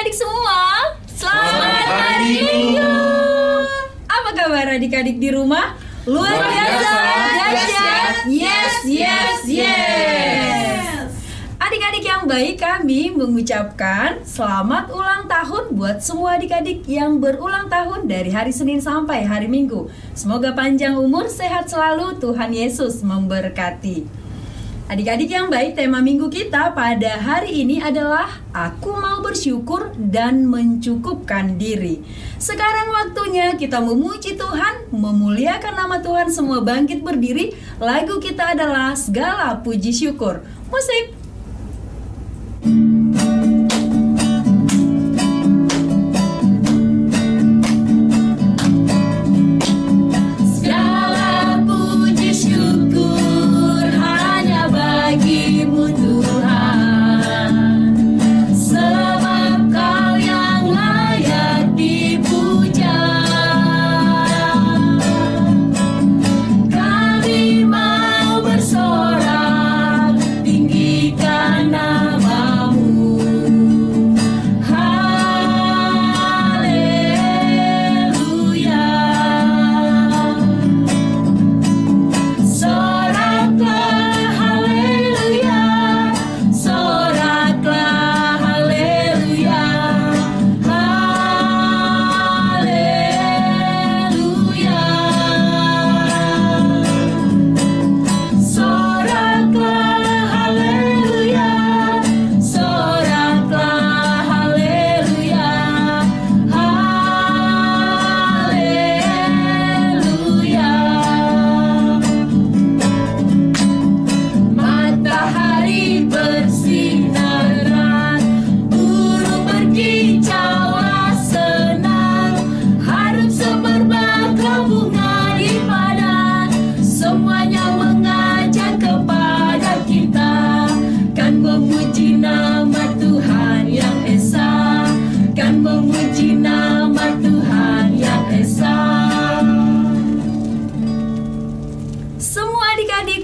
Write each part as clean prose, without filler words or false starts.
adik-adik semua, selamat hari Minggu. Apa kabar adik-adik di rumah? Luar biasa, dahsyat, yes. Adik-adik yang baik, kami mengucapkan selamat ulang tahun buat semua adik-adik yang berulang tahun dari hari Senin sampai hari Minggu. Semoga panjang umur, sehat selalu, Tuhan Yesus memberkati. Adik-adik yang baik, tema minggu kita pada hari ini adalah Aku mau bersyukur dan mencukupkan diri. Sekarang waktunya kita memuji Tuhan, memuliakan nama Tuhan. Semua bangkit berdiri. Lagu kita adalah Segala Puji Syukur. Musik.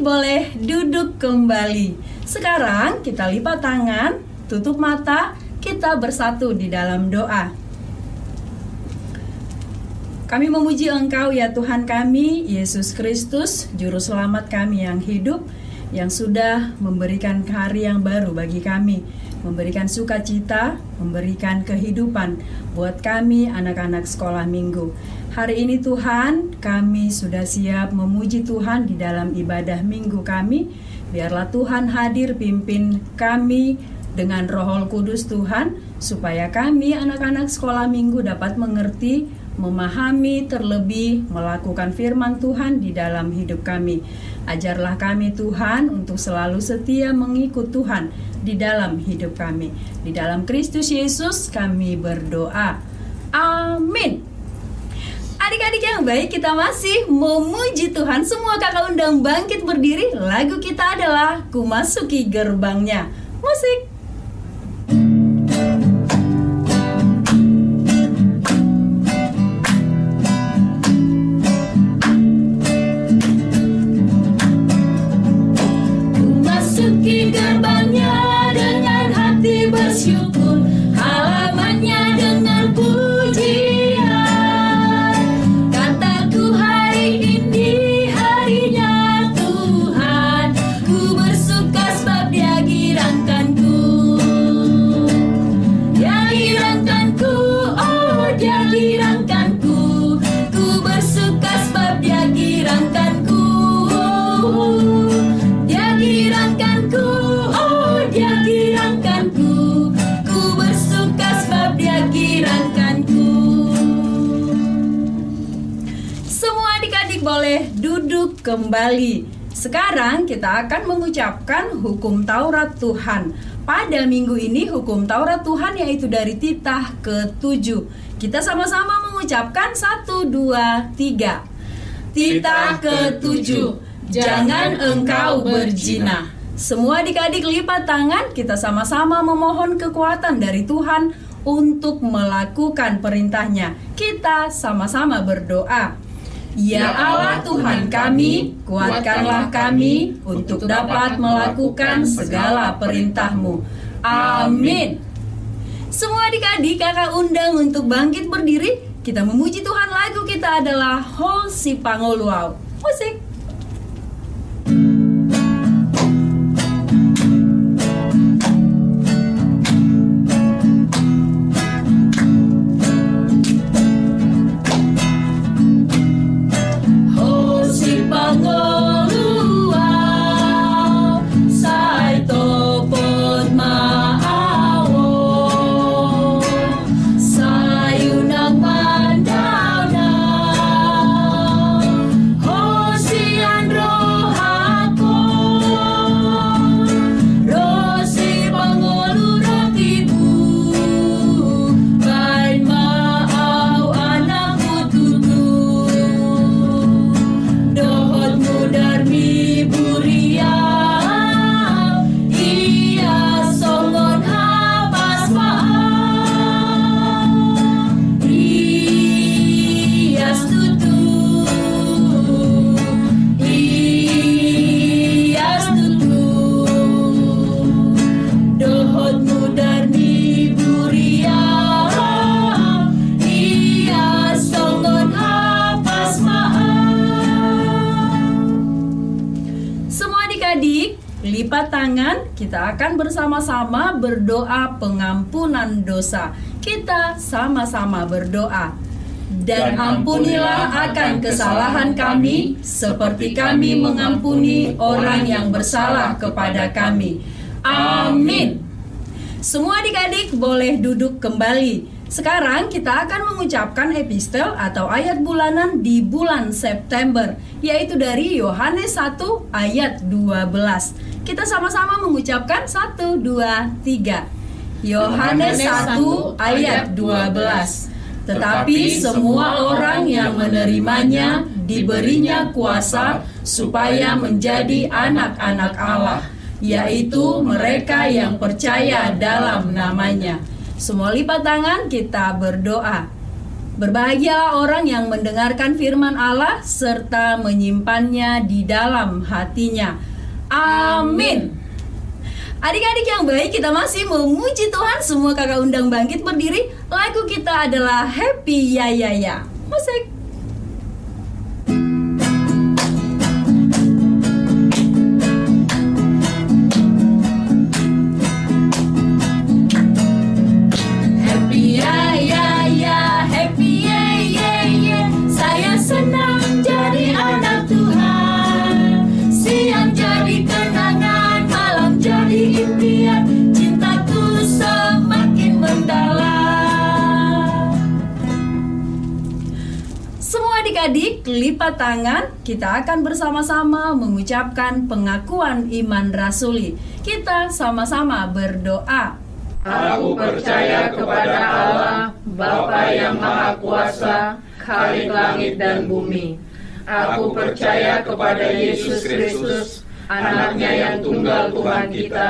Boleh duduk kembali. Sekarang kita lipat tangan, tutup mata, kita bersatu di dalam doa. Kami memuji Engkau ya Tuhan kami, Yesus Kristus, Juru Selamat kami yang hidup, yang sudah memberikan hari yang baru bagi kami, memberikan sukacita, memberikan kehidupan buat kami anak-anak sekolah minggu. Hari ini Tuhan, kami sudah siap memuji Tuhan di dalam ibadah minggu kami. Biarlah Tuhan hadir pimpin kami dengan Roh Kudus Tuhan, supaya kami anak-anak sekolah minggu dapat mengerti, memahami, terlebih melakukan firman Tuhan di dalam hidup kami. Ajarlah kami Tuhan untuk selalu setia mengikut Tuhan di dalam hidup kami. Di dalam Kristus Yesus kami berdoa. Amin. Adik-adik yang baik, kita masih memuji Tuhan. Semua kakak undang bangkit berdiri. Lagu kita adalah Ku Masuki Gerbangnya. Musik. Ku masuki gerbangnya dengan hati bersyukur, halamannya dengan pujian. Boleh duduk kembali. Sekarang kita akan mengucapkan hukum Taurat Tuhan. Pada minggu ini hukum Taurat Tuhan yaitu dari titah ke-7. Kita sama-sama mengucapkan 1, 2, 3. Titah ke-7. Jangan engkau berzina. Semua adik-adik lipat tangan, kita sama-sama memohon kekuatan dari Tuhan untuk melakukan perintahnya. Kita sama-sama berdoa. Ya Allah Tuhan kami, kuatkanlah kami untuk dapat melakukan segala perintah-Mu. Amin. Semua adik-adik kakak undang untuk bangkit berdiri. Kita memuji Tuhan, lagu kita adalah Hol Si Pangoluau. Musik. Lipat tangan, kita akan bersama-sama berdoa pengampunan dosa. Kita sama-sama berdoa. Dan ampunilah akan kesalahan kami, seperti kami mengampuni orang yang bersalah kepada kami. Amin. Semua adik-adik boleh duduk kembali. Sekarang kita akan mengucapkan epistel atau ayat bulanan di bulan September, yaitu dari Yohanes 1 ayat 12. Kita sama-sama mengucapkan 1, 2, 3. Yohanes 1 ayat 12. Tetapi semua orang yang menerimanya diberinya kuasa supaya menjadi anak-anak Allah, yaitu mereka yang percaya dalam namanya. Semua lipat tangan, kita berdoa. Berbahagialah orang yang mendengarkan firman Allah serta menyimpannya di dalam hatinya. Amin. Adik-adik yang baik, kita masih memuji Tuhan. Semua kakak undang bangkit berdiri. Lagu kita adalah Happy Ya Ya Ya. Musik. Adik-adik, lipat tangan, kita akan bersama-sama mengucapkan pengakuan iman rasuli. Kita sama-sama berdoa. Aku percaya kepada Allah, Bapa yang Maha Kuasa, Khalik langit dan bumi. Aku percaya kepada Yesus Kristus, anaknya yang tunggal Tuhan kita,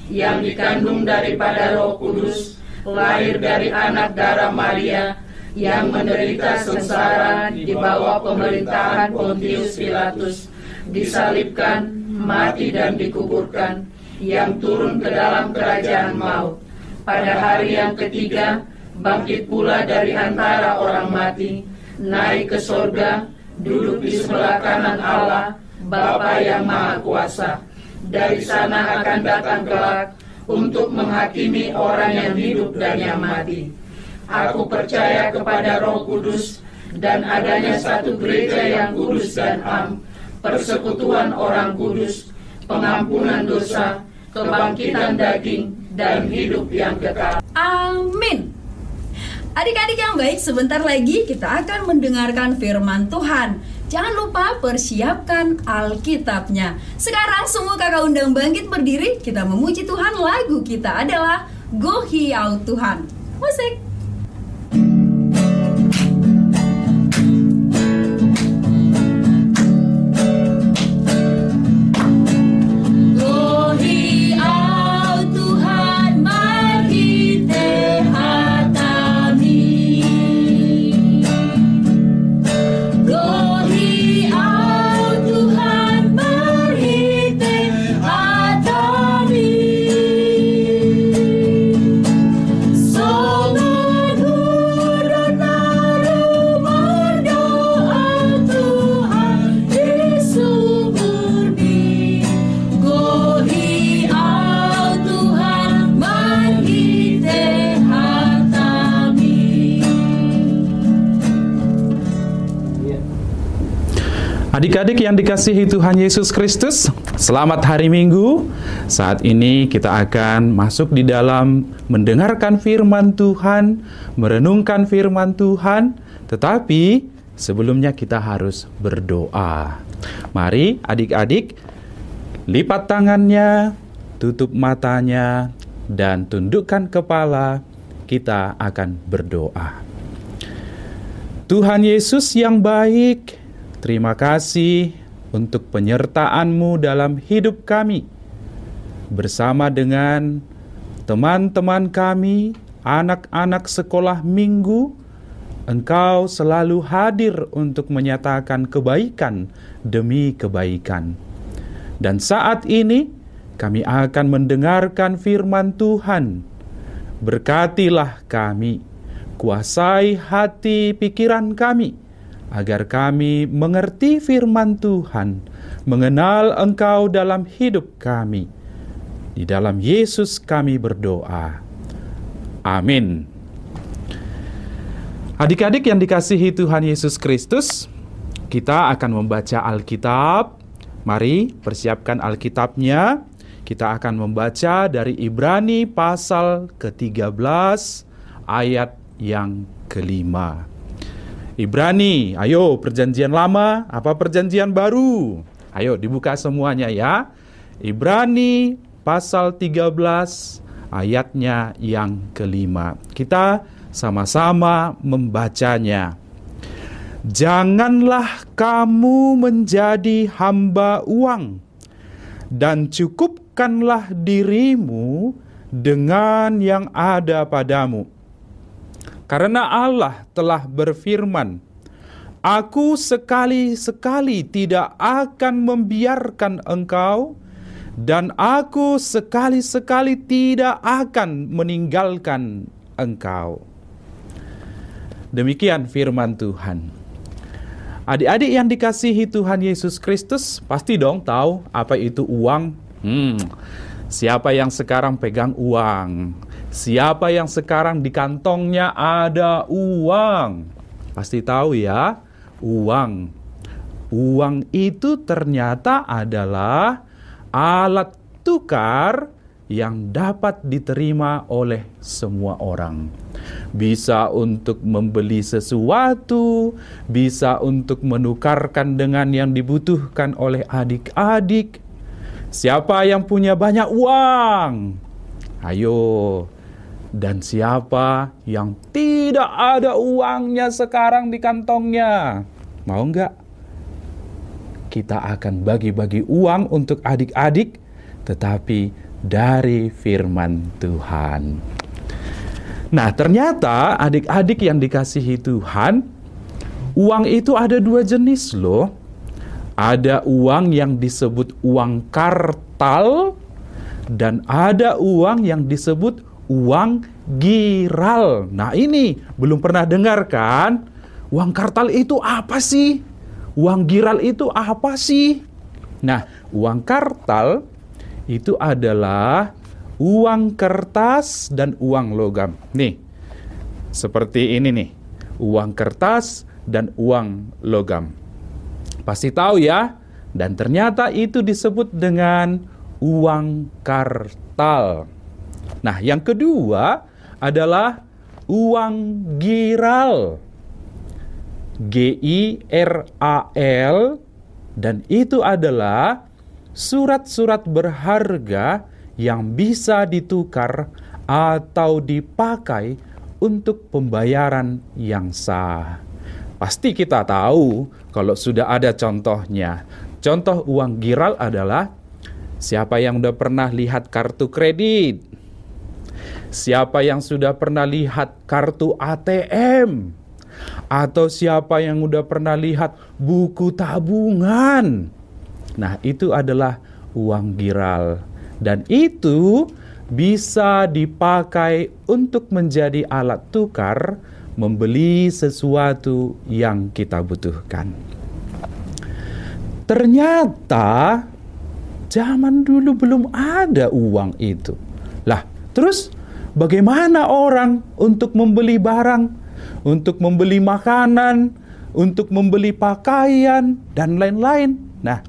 yang dikandung daripada Roh Kudus, lahir dari anak darah Maria, yang menderita sengsara di bawah pemerintahan Pontius Pilatus, disalibkan, mati dan dikuburkan, yang turun ke dalam kerajaan maut. Pada hari yang ketiga, bangkit pula dari antara orang mati, naik ke sorga, duduk di sebelah kanan Allah, Bapa yang Maha Kuasa. Dari sana akan datang kelak untuk menghakimi orang yang hidup dan yang mati. Aku percaya kepada Roh Kudus dan adanya satu gereja yang kudus dan am, persekutuan orang kudus, pengampunan dosa, kebangkitan daging, dan hidup yang kekal. Amin. Adik-adik yang baik, sebentar lagi kita akan mendengarkan firman Tuhan. Jangan lupa persiapkan Alkitabnya. Sekarang semua kakak undang bangkit berdiri. Kita memuji Tuhan. Lagu kita adalah Go Hiau Tuhan. Musik. So Adik-adik yang dikasihi Tuhan Yesus Kristus, selamat hari Minggu. Saat ini kita akan masuk di dalam mendengarkan firman Tuhan, merenungkan firman Tuhan. Tetapi sebelumnya kita harus berdoa. Mari adik-adik, lipat tangannya, tutup matanya, dan tundukkan kepala. Kita akan berdoa. Tuhan Yesus yang baik, terima kasih untuk penyertaan-Mu dalam hidup kami. Bersama dengan teman-teman kami, anak-anak sekolah minggu, Engkau selalu hadir untuk menyatakan kebaikan demi kebaikan. Dan saat ini, kami akan mendengarkan firman Tuhan. Berkatilah kami, kuasai hati pikiran kami, agar kami mengerti firman Tuhan, mengenal Engkau dalam hidup kami. Di dalam Yesus kami berdoa. Amin. Adik-adik yang dikasihi Tuhan Yesus Kristus, kita akan membaca Alkitab. Mari persiapkan Alkitabnya. Kita akan membaca dari Ibrani pasal ke-13 ayat yang ke-5. Ibrani, ayo perjanjian lama, apa perjanjian baru? Ayo dibuka semuanya ya. Ibrani pasal 13 ayatnya yang ke-5. Kita sama-sama membacanya. Janganlah kamu menjadi hamba uang, dan cukupkanlah dirimu dengan yang ada padamu. Karena Allah telah berfirman, Aku sekali-sekali tidak akan membiarkan engkau, dan aku sekali-sekali tidak akan meninggalkan engkau. Demikian firman Tuhan. Adik-adik yang dikasihi Tuhan Yesus Kristus, pasti dong tahu apa itu uang. Siapa yang sekarang pegang uang? Siapa yang sekarang di kantongnya ada uang? Pasti tahu ya, uang. Uang itu ternyata adalah alat tukar yang dapat diterima oleh semua orang. Bisa untuk membeli sesuatu, bisa untuk menukarkan dengan yang dibutuhkan oleh adik-adik. Siapa yang punya banyak uang? Ayo. Dan siapa yang tidak ada uangnya sekarang di kantongnya? Mau nggak? Kita akan bagi-bagi uang untuk adik-adik, tetapi dari firman Tuhan. Nah, ternyata adik-adik yang dikasihi Tuhan, uang itu ada dua jenis loh. Ada uang yang disebut uang kartal, dan ada uang yang disebut uang giral. Nah, ini belum pernah dengar kan? Uang kartal itu apa sih? Uang giral itu apa sih? Nah, uang kartal itu adalah uang kertas dan uang logam. Nih, seperti ini nih. Uang kertas dan uang logam. Pasti tahu ya? Dan ternyata itu disebut dengan uang kartal. Nah, yang kedua adalah uang giral. G-I-R-A-L, dan itu adalah surat-surat berharga yang bisa ditukar atau dipakai untuk pembayaran yang sah. Pasti kita tahu kalau sudah ada contohnya. Contoh uang giral adalah siapa yang sudah pernah lihat kartu kredit? Siapa yang sudah pernah lihat kartu ATM? Atau siapa yang sudah pernah lihat buku tabungan? Nah, itu adalah uang giral. Dan itu bisa dipakai untuk menjadi alat tukar membeli sesuatu yang kita butuhkan. Ternyata zaman dulu belum ada uang itu. Lah, terus bagaimana orang untuk membeli barang, untuk membeli makanan, untuk membeli pakaian, dan lain-lain. Nah,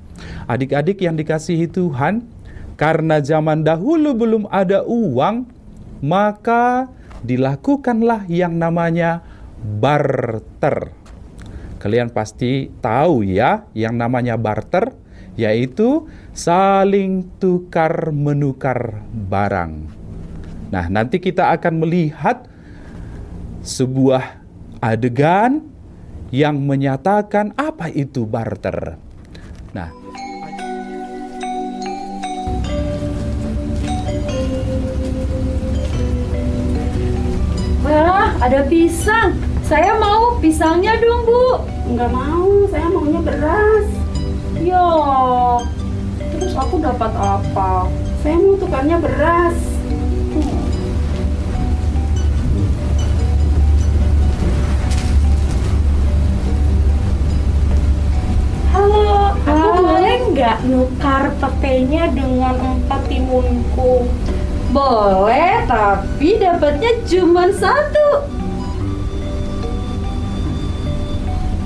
adik-adik yang dikasihi Tuhan, karena zaman dahulu belum ada uang, maka dilakukanlah yang namanya barter. Kalian pasti tahu ya, yang namanya barter, yaitu saling tukar-menukar barang. Nah, nanti kita akan melihat sebuah adegan yang menyatakan apa itu barter. Nah, wah, ada pisang. Saya mau pisangnya dong, Bu. Enggak mau, saya maunya beras. Ya, terus aku dapat apa? Saya mau tukarnya beras. Halo, aku Hai. boleh nggak nukar petenya dengan 4 timunku? Boleh, tapi dapatnya cuma 1.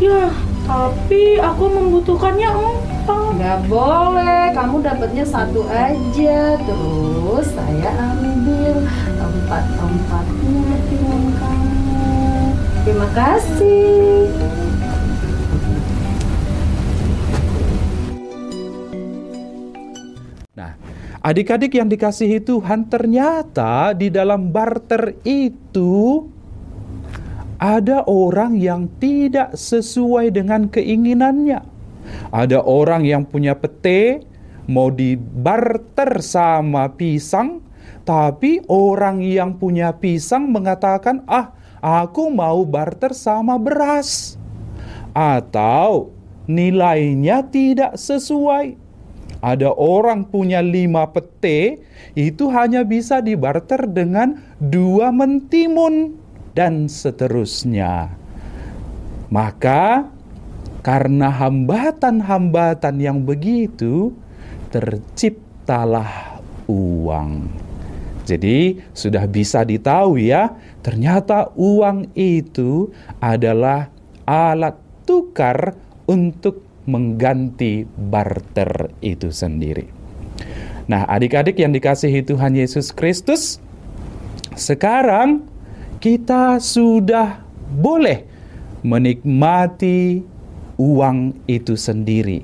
Ya, tapi aku membutuhkannya 4. Nggak boleh, kamu dapatnya 1 aja. Terus saya ambil 4-4-nya timun kamu. Terima kasih. Nah, adik-adik yang dikasihi Tuhan, ternyata di dalam barter itu ada orang yang tidak sesuai dengan keinginannya. Ada orang yang punya pete, mau dibarter sama pisang, tapi orang yang punya pisang mengatakan, aku mau barter sama beras. Atau nilainya tidak sesuai. Ada orang punya 5 pete, itu hanya bisa dibarter dengan 2 mentimun, dan seterusnya. Maka karena hambatan-hambatan yang begitu, terciptalah uang. Jadi sudah bisa ditahu ya, ternyata uang itu adalah alat tukar untuk mengganti barter itu sendiri. Nah, adik-adik yang dikasihi Tuhan Yesus Kristus, sekarang kita sudah boleh menikmati uang itu sendiri.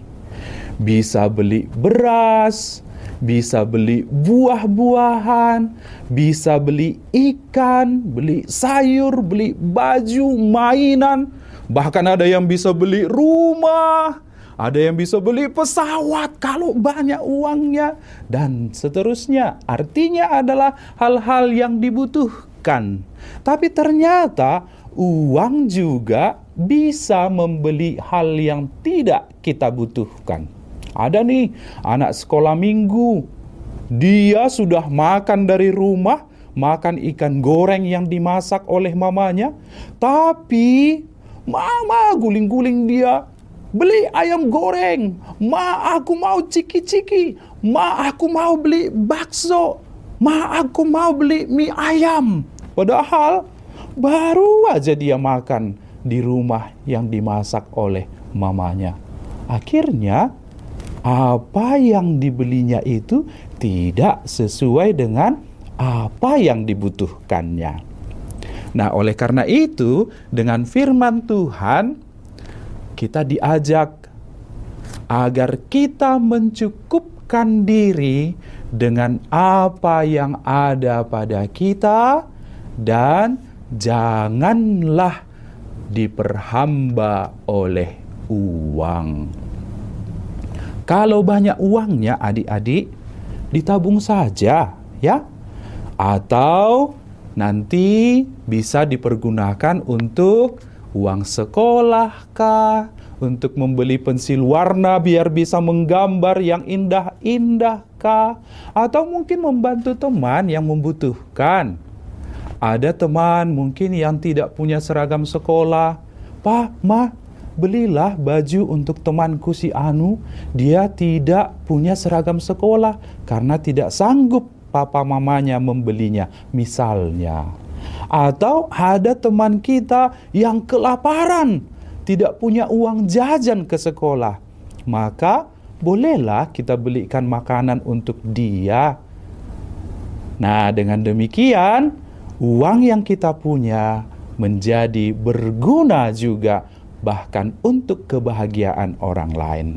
Bisa beli beras, bisa beli buah-buahan, bisa beli ikan, beli sayur, beli baju, mainan. Bahkan ada yang bisa beli rumah, ada yang bisa beli pesawat kalau banyak uangnya, dan seterusnya. Artinya adalah hal-hal yang dibutuhkan. Tapi ternyata uang juga bisa membeli hal yang tidak kita butuhkan. Ada nih anak sekolah minggu, dia sudah makan dari rumah, makan ikan goreng yang dimasak oleh mamanya, tapi mama guling-guling dia, beli ayam goreng, ma aku mau ciki-ciki, ma aku mau beli bakso, ma aku mau beli mie ayam. Padahal baru aja dia makan di rumah yang dimasak oleh mamanya. Akhirnya apa yang dibelinya itu tidak sesuai dengan apa yang dibutuhkannya. Nah, oleh karena itu, dengan firman Tuhan, kita diajak agar kita mencukupkan diri dengan apa yang ada pada kita, dan janganlah diperhamba oleh uang. Kalau banyak uangnya, adik-adik, ditabung saja, ya. Atau nanti bisa dipergunakan untuk uang sekolah kah, untuk membeli pensil warna biar bisa menggambar yang indah-indah kah, atau mungkin membantu teman yang membutuhkan. Ada teman mungkin yang tidak punya seragam sekolah. Pak, Ma, belilah baju untuk temanku si Anu. Dia tidak punya seragam sekolah karena tidak sanggup papa mamanya membelinya, misalnya. Atau ada teman kita yang kelaparan, tidak punya uang jajan ke sekolah, maka bolehlah kita belikan makanan untuk dia. Nah, dengan demikian, uang yang kita punya menjadi berguna juga, bahkan untuk kebahagiaan orang lain.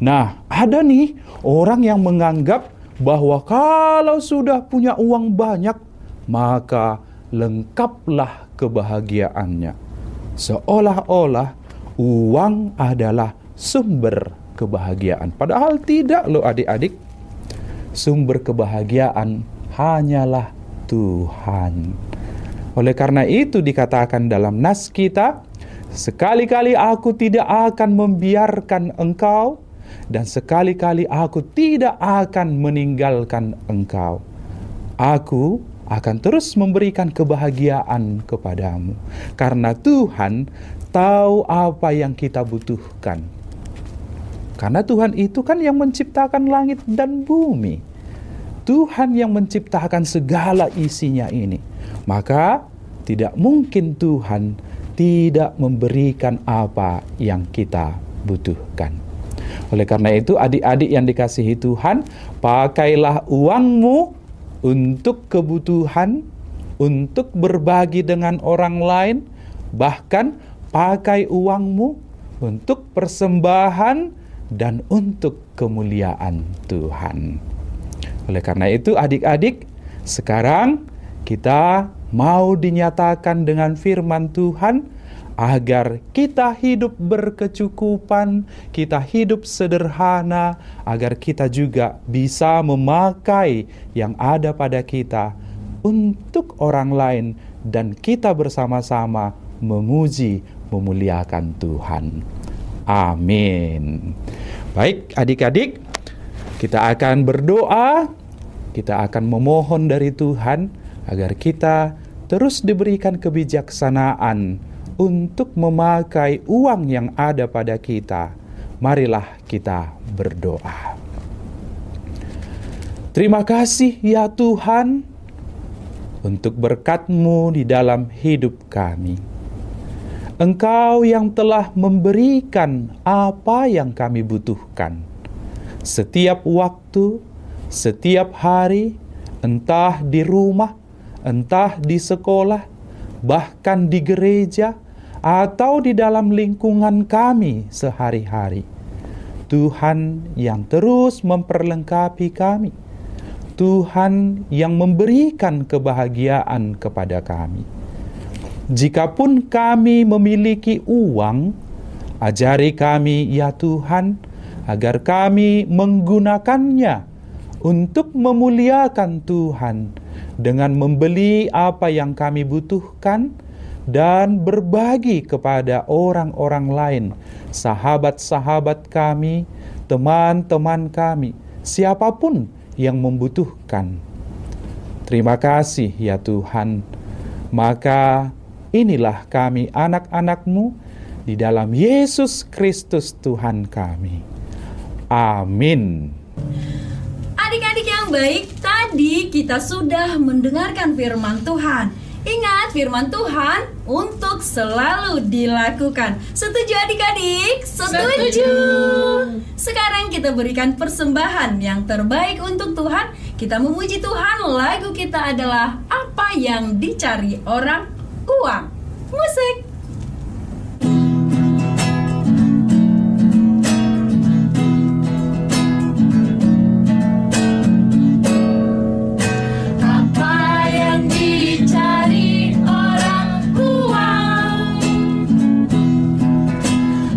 Nah, ada nih orang yang menganggap bahwa kalau sudah punya uang banyak, maka lengkaplah kebahagiaannya. Seolah-olah uang adalah sumber kebahagiaan. Padahal tidak loh adik-adik. Sumber kebahagiaan hanyalah Tuhan. Oleh karena itu dikatakan dalam nas kita, sekali-kali aku tidak akan membiarkan engkau, dan sekali-kali aku tidak akan meninggalkan engkau. Aku akan terus memberikan kebahagiaan kepadamu, karena Tuhan tahu apa yang kita butuhkan. Karena Tuhan itu kan yang menciptakan langit dan bumi. Tuhan yang menciptakan segala isinya ini. Maka tidak mungkin Tuhan tidak memberikan apa yang kita butuhkan. Oleh karena itu adik-adik yang dikasihi Tuhan, pakailah uangmu untuk kebutuhan, untuk berbagi dengan orang lain, bahkan pakai uangmu untuk persembahan dan untuk kemuliaan Tuhan. Oleh karena itu adik-adik, sekarang kita mau dinyatakan dengan firman Tuhan agar kita hidup berkecukupan, kita hidup sederhana, agar kita juga bisa memakai yang ada pada kita untuk orang lain, dan kita bersama-sama memuji, memuliakan Tuhan. Amin. Baik adik-adik, kita akan berdoa, kita akan memohon dari Tuhan agar kita terus diberikan kebijaksanaan untuk memakai uang yang ada pada kita. Marilah kita berdoa. Terima kasih ya Tuhan untuk berkat-Mu di dalam hidup kami. Engkau yang telah memberikan apa yang kami butuhkan. Setiap waktu, setiap hari, entah di rumah, entah di sekolah, bahkan di gereja, atau di dalam lingkungan kami sehari-hari. Tuhan yang terus memperlengkapi kami. Tuhan yang memberikan kebahagiaan kepada kami. Jikapun kami memiliki uang, ajari kami ya Tuhan, agar kami menggunakannya untuk memuliakan Tuhan dengan membeli apa yang kami butuhkan dan berbagi kepada orang-orang lain, sahabat-sahabat kami, teman-teman kami, siapapun yang membutuhkan. Terima kasih ya Tuhan. Maka inilah kami anak-anak-Mu di dalam Yesus Kristus Tuhan kami. Amin. Adik-adik yang baik, tadi kita sudah mendengarkan firman Tuhan. Ingat, firman Tuhan untuk selalu dilakukan. Setuju adik-adik? Setuju. Sekarang kita berikan persembahan yang terbaik untuk Tuhan. Kita memuji Tuhan. Lagu kita adalah Apa Yang Dicari Orang, Uang. Musik.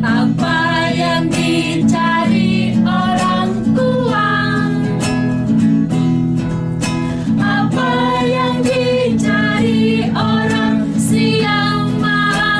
Apa yang dicari orang siang malam.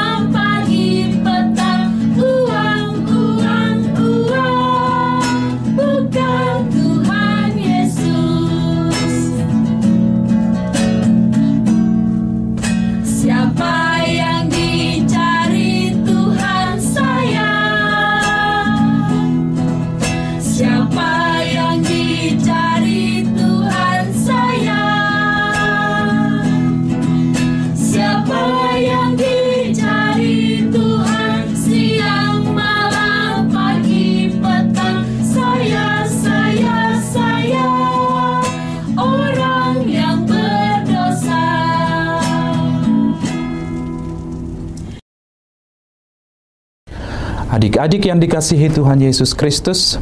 Adik-adik yang dikasihi Tuhan Yesus Kristus,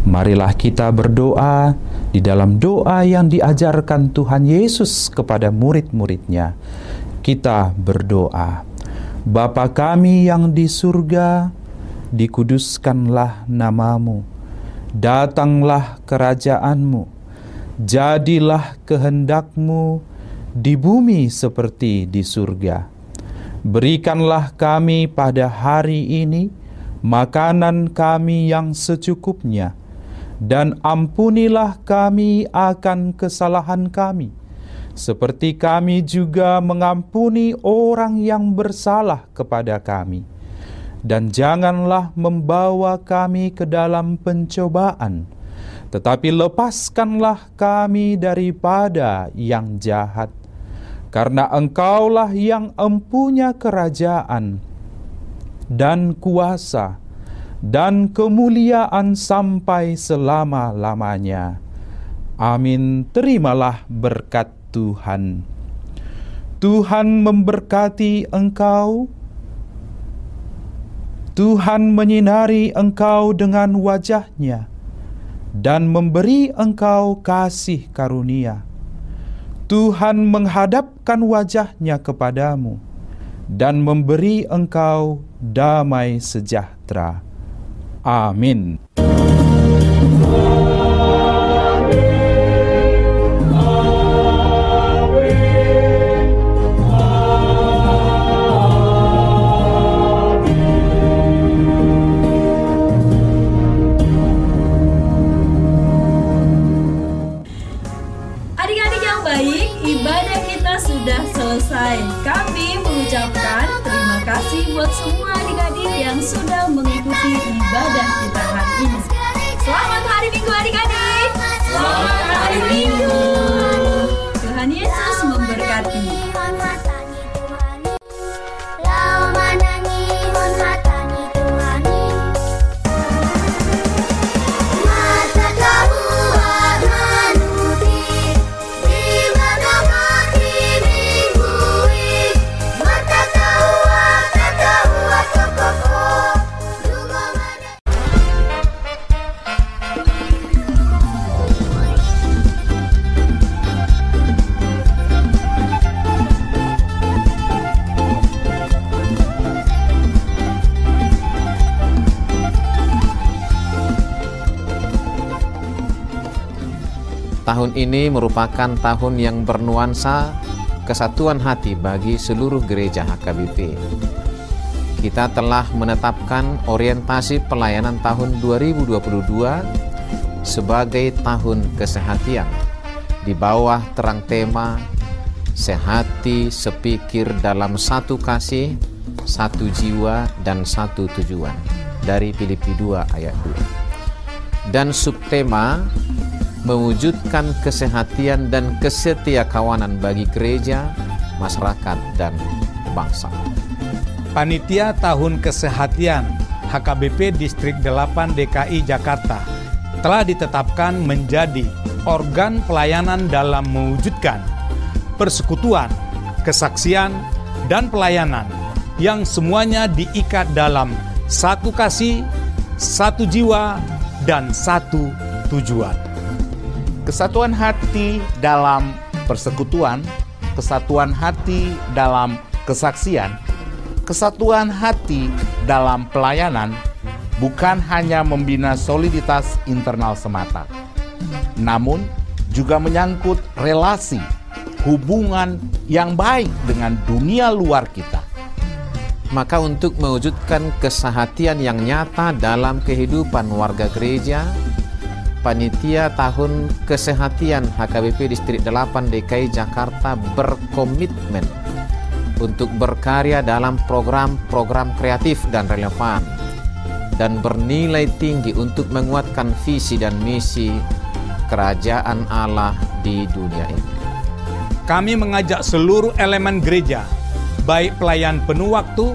marilah kita berdoa di dalam doa yang diajarkan Tuhan Yesus kepada murid-muridnya. Kita berdoa, Bapa kami yang di surga, dikuduskanlah namamu, datanglah kerajaanmu, jadilah kehendakmu di bumi seperti di surga. Berikanlah kami pada hari ini makanan kami yang secukupnya, dan ampunilah kami akan kesalahan kami, seperti kami juga mengampuni orang yang bersalah kepada kami. Dan janganlah membawa kami ke dalam pencobaan, tetapi lepaskanlah kami daripada yang jahat. Karena Engkaulah yang empunya kerajaan dan kuasa dan kemuliaan sampai selama-lamanya. Amin. Terimalah berkat Tuhan. Tuhan memberkati engkau. Tuhan menyinari engkau dengan wajah-Nya dan memberi engkau kasih karunia. Tuhan menghadapkan wajah-Nya kepadamu dan memberi engkau damai sejahtera. Amin. Adik-adik yang baik, ibadah kita sudah selesai. Kami mengucapkan terima kasih buat semua adik-adik yang sudah mengikuti ibadah kita hari ini. Selamat hari Minggu adik-adik. Selamat hari Minggu. Tuhan Yesus memberkati. Tahun ini merupakan tahun yang bernuansa kesatuan hati bagi seluruh gereja HKBP. Kita telah menetapkan orientasi pelayanan tahun 2022 sebagai tahun kesehatian di bawah terang tema sehati sepikir dalam satu kasih, satu jiwa, dan satu tujuan dari Filipi 2 ayat 2. Dan subtema mewujudkan kesehatian dan kesetiakawanan bagi gereja, masyarakat, dan bangsa. Panitia Tahun Kesehatian HKBP Distrik 8 DKI Jakarta telah ditetapkan menjadi organ pelayanan dalam mewujudkan persekutuan, kesaksian, dan pelayanan yang semuanya diikat dalam satu kasih, satu jiwa, dan satu tujuan. Kesatuan hati dalam persekutuan, kesatuan hati dalam kesaksian, kesatuan hati dalam pelayanan bukan hanya membina soliditas internal semata, namun juga menyangkut relasi, hubungan yang baik dengan dunia luar kita. Maka untuk mewujudkan kesehatian yang nyata dalam kehidupan warga gereja, Panitia Tahun Kesehatian HKBP Distrik 8 DKI Jakarta berkomitmen untuk berkarya dalam program-program kreatif dan relevan dan bernilai tinggi untuk menguatkan visi dan misi kerajaan Allah di dunia ini. Kami mengajak seluruh elemen gereja, baik pelayan penuh waktu,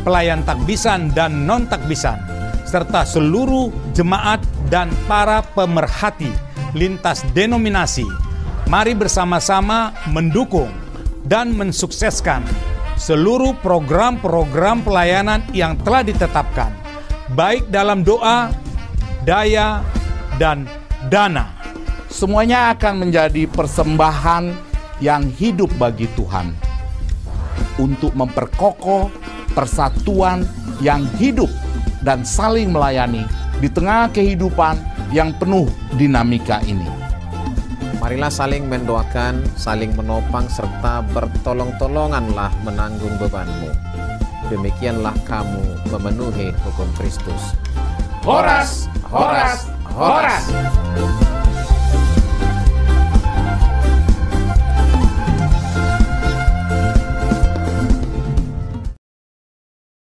pelayan takbisan dan non-takbisan, serta seluruh jemaat dan para pemerhati lintas denominasi, mari bersama-sama mendukung dan mensukseskan seluruh program-program pelayanan yang telah ditetapkan baik dalam doa, daya, dan dana. Semuanya akan menjadi persembahan yang hidup bagi Tuhan untuk memperkokoh persatuan yang hidup dan saling melayani di tengah kehidupan yang penuh dinamika ini. Marilah saling mendoakan, saling menopang, serta bertolong-tolonganlah menanggung bebanmu. Demikianlah kamu memenuhi hukum Kristus. Horas, horas, horas.